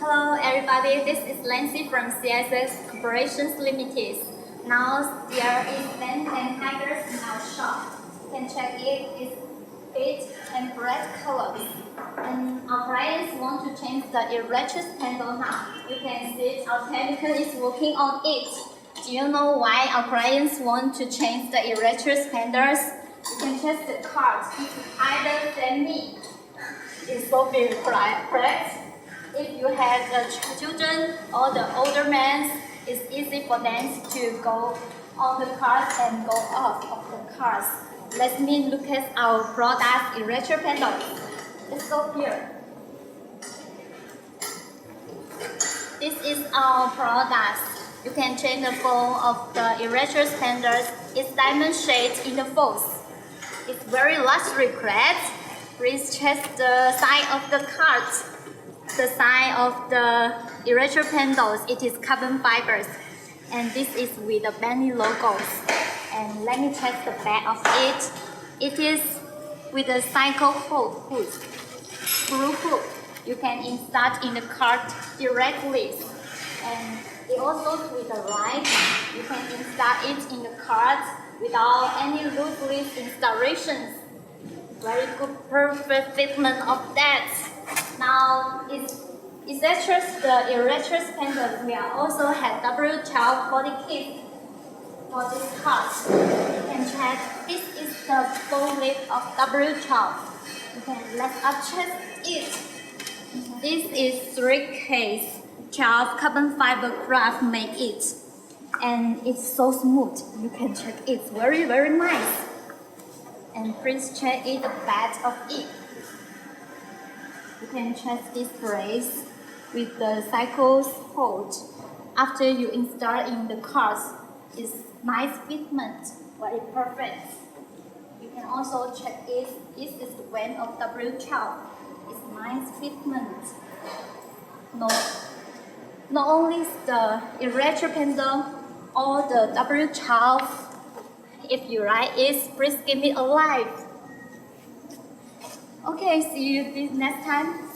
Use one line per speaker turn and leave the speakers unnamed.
Hello everybody, this is Lancy from CSS Corporations Limited. Now there is Bentley Bentayga in our shop. You can check it, it's fit and red colors. And our clients want to change the erasure handle now. You can see our technical is working on it. Do you know why our clients want to change the erasure handles? You can check the cards. It's either than me. It's so big, correct? If you have children or the older men, it's easy for them to go on the cars and go off of the cars. Let me look at our product erasure panel. Let's go here. This is our product. You can change the form of the erasure standards. It's diamond shade in the folds. It's very luxury clad. Please check the side of the cards. The side of the erasure handles, it is carbon fibers. And this is with the Bentley logos. And let me check the back of it. It is with a cycle hood, screw hook. You can install in the card directly. And it also with the light. You can install it in the card without any loose leaf installations. Very good, perfect fitment of that. Now it's just the erasure standard. We also have W12 body kit for this card. You can check. This is the full lip of W12. You can let us check it. This is 3K 12 carbon fiber craft make it, and it's so smooth. You can check it's very nice. And please check it the back of it. You can check this brace with the cycles hold. After you install in the cars, it's nice fitment, very perfect. You can also check it. This is the band of W12. It's nice fitment. Not only the erasure pendant or the W12. If you like it, please give me a like. Okay, see you next time.